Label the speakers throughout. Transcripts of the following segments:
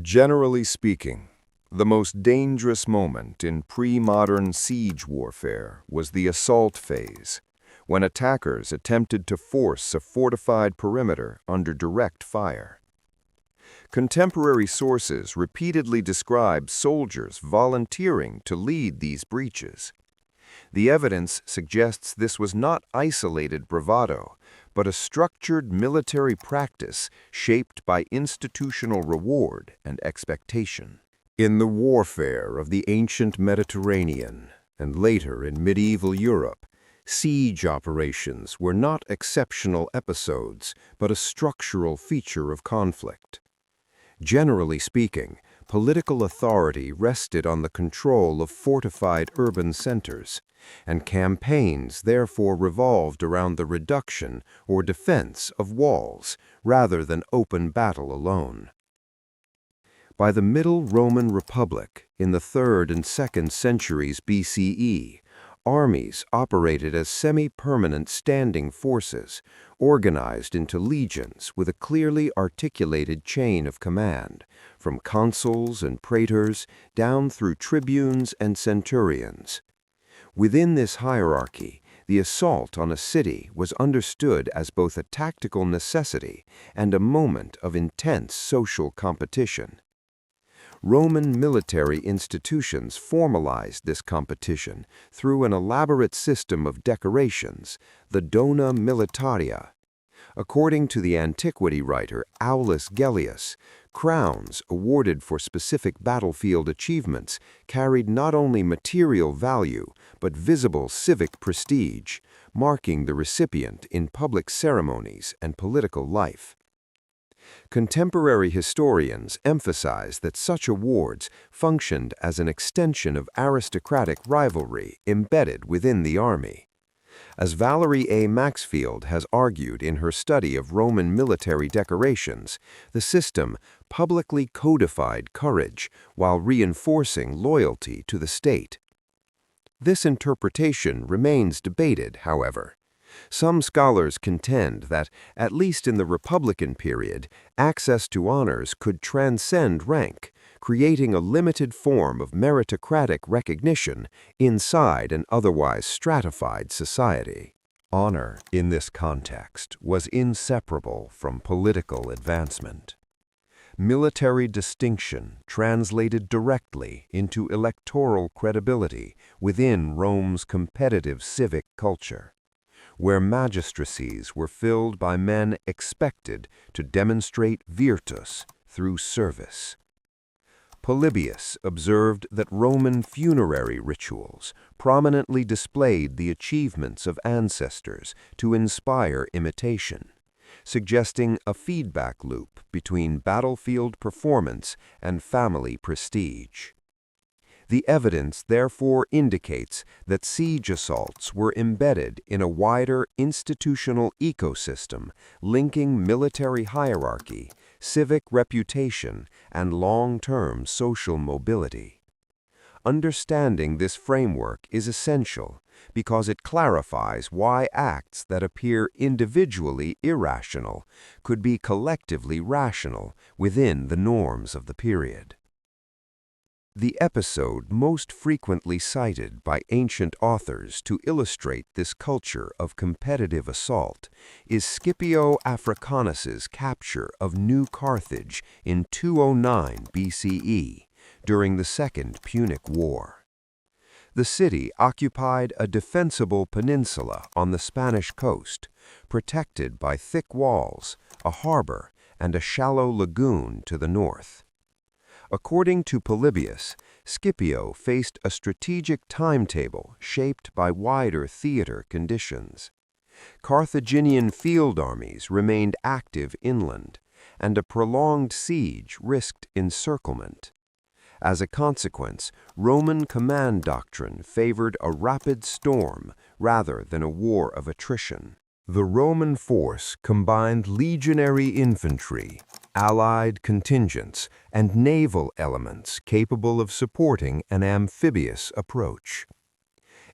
Speaker 1: Generally speaking, the most dangerous moment in pre-modern siege warfare was the assault phase, when attackers attempted to force a fortified perimeter under direct fire. Contemporary sources repeatedly describe soldiers volunteering to lead these breaches. The evidence suggests this was not isolated bravado, but a structured military practice shaped by institutional reward and expectation. In the warfare of the ancient Mediterranean, and later in medieval Europe, siege operations were not exceptional episodes, but a structural feature of conflict. Generally speaking, political authority rested on the control of fortified urban centers, and campaigns therefore revolved around the reduction or defense of walls rather than open battle alone. By the Middle Roman Republic, in the 3rd and 2nd centuries BCE, armies operated as semi-permanent standing forces, organized into legions with a clearly articulated chain of command, from consuls and praetors down through tribunes and centurions. Within this hierarchy, the assault on a city was understood as both a tactical necessity and a moment of intense social competition. Roman military institutions formalized this competition through an elaborate system of decorations, the dona militaria. According to the antiquity writer Aulus Gellius, crowns awarded for specific battlefield achievements carried not only material value but visible civic prestige, marking the recipient in public ceremonies and political life. Contemporary historians emphasize that such awards functioned as an extension of aristocratic rivalry embedded within the army. As Valerie A. Maxfield has argued in her study of Roman military decorations, the system publicly codified courage while reinforcing loyalty to the state. This interpretation remains debated, however. Some scholars contend that, at least in the Republican period, access to honors could transcend rank, creating a limited form of meritocratic recognition inside an otherwise stratified society. Honor, in this context, was inseparable from political advancement. Military distinction translated directly into electoral credibility within Rome's competitive civic culture, where magistracies were filled by men expected to demonstrate virtus through service. Polybius observed that Roman funerary rituals prominently displayed the achievements of ancestors to inspire imitation, suggesting a feedback loop between battlefield performance and family prestige. The evidence therefore indicates that siege assaults were embedded in a wider institutional ecosystem linking military hierarchy, civic reputation, and long-term social mobility. Understanding this framework is essential because it clarifies why acts that appear individually irrational could be collectively rational within the norms of the period. The episode most frequently cited by ancient authors to illustrate this culture of competitive assault is Scipio Africanus's capture of New Carthage in 209 BCE during the Second Punic War. The city occupied a defensible peninsula on the Spanish coast, protected by thick walls, a harbor, and a shallow lagoon to the north. According to Polybius, Scipio faced a strategic timetable shaped by wider theater conditions. Carthaginian field armies remained active inland, and a prolonged siege risked encirclement. As a consequence, Roman command doctrine favored a rapid storm rather than a war of attrition. The Roman force combined legionary infantry, allied contingents, and naval elements capable of supporting an amphibious approach.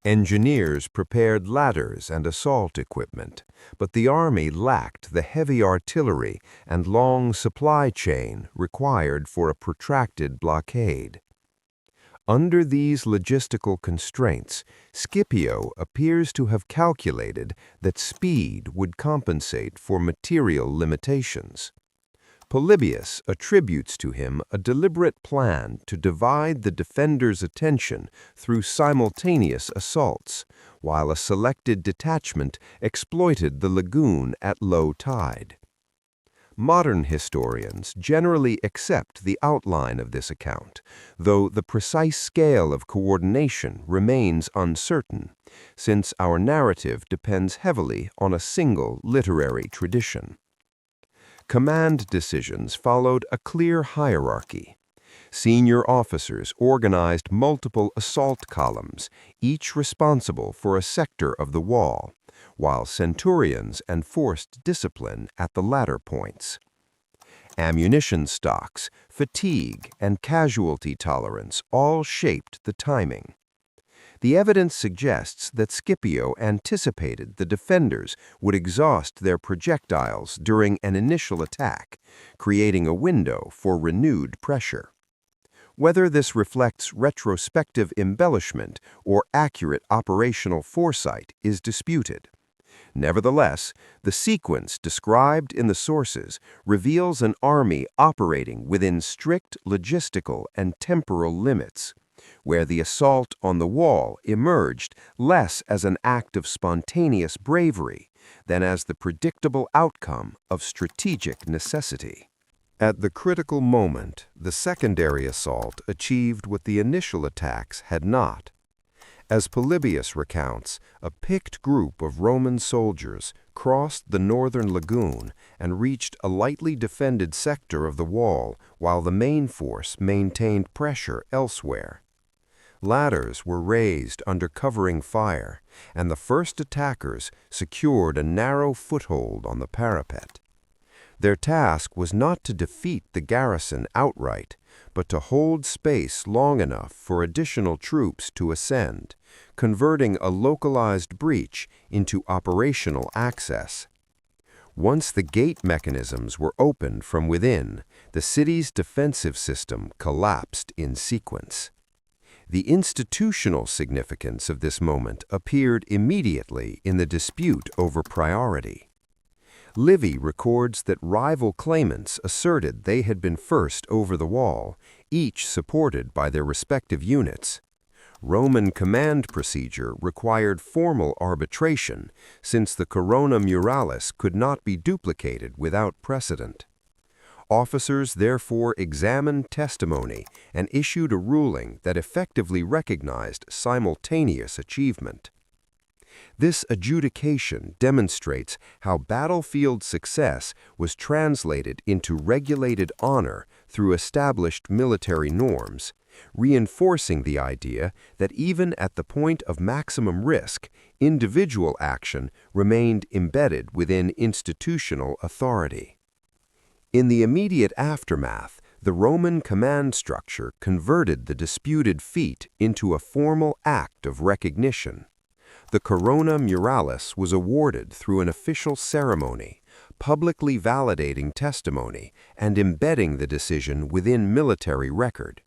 Speaker 1: Engineers prepared ladders and assault equipment, but the army lacked the heavy artillery and long supply chain required for a protracted blockade. Under these logistical constraints, Scipio appears to have calculated that speed would compensate for material limitations. Polybius attributes to him a deliberate plan to divide the defender's attention through simultaneous assaults, while a selected detachment exploited the lagoon at low tide. Modern historians generally accept the outline of this account, though the precise scale of coordination remains uncertain, since our narrative depends heavily on a single literary tradition. Command decisions followed a clear hierarchy. Senior officers organized multiple assault columns, each responsible for a sector of the wall, while centurions enforced discipline at the latter points. Ammunition stocks, fatigue, and casualty tolerance all shaped the timing. The evidence suggests that Scipio anticipated the defenders would exhaust their projectiles during an initial attack, creating a window for renewed pressure. Whether this reflects retrospective embellishment or accurate operational foresight is disputed. Nevertheless, the sequence described in the sources reveals an army operating within strict logistical and temporal limits, where the assault on the wall emerged less as an act of spontaneous bravery than as the predictable outcome of strategic necessity. At the critical moment, the secondary assault achieved what the initial attacks had not. As Polybius recounts, a picked group of Roman soldiers crossed the northern lagoon and reached a lightly defended sector of the wall while the main force maintained pressure elsewhere. Ladders were raised under covering fire, and the first attackers secured a narrow foothold on the parapet. Their task was not to defeat the garrison outright, but to hold space long enough for additional troops to ascend, converting a localized breach into operational access. Once the gate mechanisms were opened from within, the city's defensive system collapsed in sequence. The institutional significance of this moment appeared immediately in the dispute over priority. Livy records that rival claimants asserted they had been first over the wall, each supported by their respective units. Roman command procedure required formal arbitration, since the corona muralis could not be duplicated without precedent. Officers therefore examined testimony and issued a ruling that effectively recognized simultaneous achievement. This adjudication demonstrates how battlefield success was translated into regulated honor through established military norms, reinforcing the idea that even at the point of maximum risk, individual action remained embedded within institutional authority. In the immediate aftermath, the Roman command structure converted the disputed feat into a formal act of recognition. The corona muralis was awarded through an official ceremony, publicly validating testimony and embedding the decision within military record.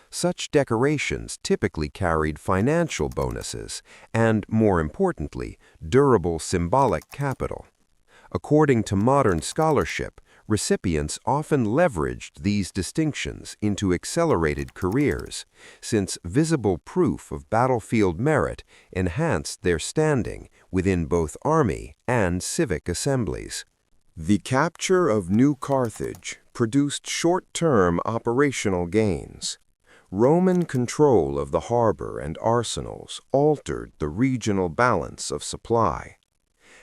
Speaker 1: Such decorations typically carried financial bonuses and, more importantly, durable symbolic capital. According to modern scholarship, recipients often leveraged these distinctions into accelerated careers, since visible proof of battlefield merit enhanced their standing within both army and civic assemblies. The capture of New Carthage produced short-term operational gains. Roman control of the harbor and arsenals altered the regional balance of supply.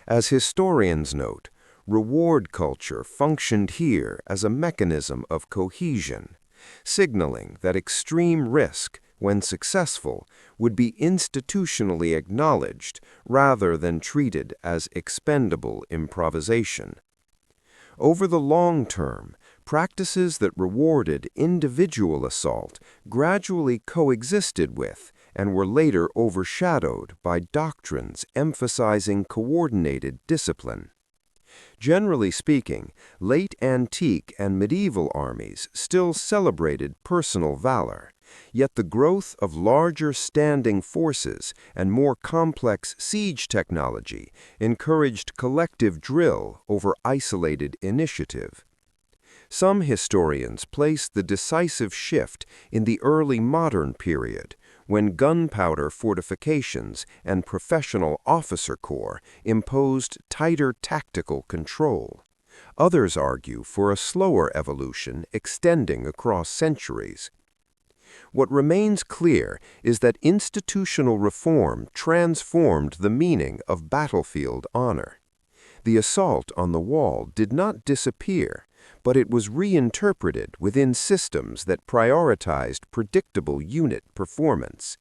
Speaker 1: As historians note, reward culture functioned here as a mechanism of cohesion, signaling that extreme risk, when successful, would be institutionally acknowledged rather than treated as expendable improvisation. Over the long term, practices that rewarded individual assault gradually coexisted with and were later overshadowed by doctrines emphasizing coordinated discipline. Generally speaking, late antique and medieval armies still celebrated personal valor, yet the growth of larger standing forces and more complex siege technology encouraged collective drill over isolated initiative. Some historians place the decisive shift in the early modern period, when gunpowder fortifications and professional officer corps imposed tighter tactical control. Others argue for a slower evolution extending across centuries. What remains clear is that institutional reform transformed the meaning of battlefield honor. The assault on the wall did not disappear, but it was reinterpreted within systems that prioritized predictable unit performance.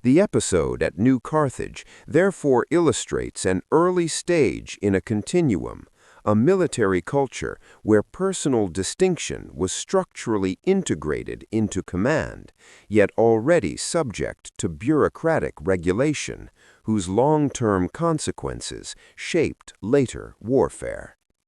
Speaker 1: The episode at New Carthage therefore illustrates an early stage in a continuum, a military culture where personal distinction was structurally integrated into command, yet already subject to bureaucratic regulation, whose long-term consequences shaped later warfare.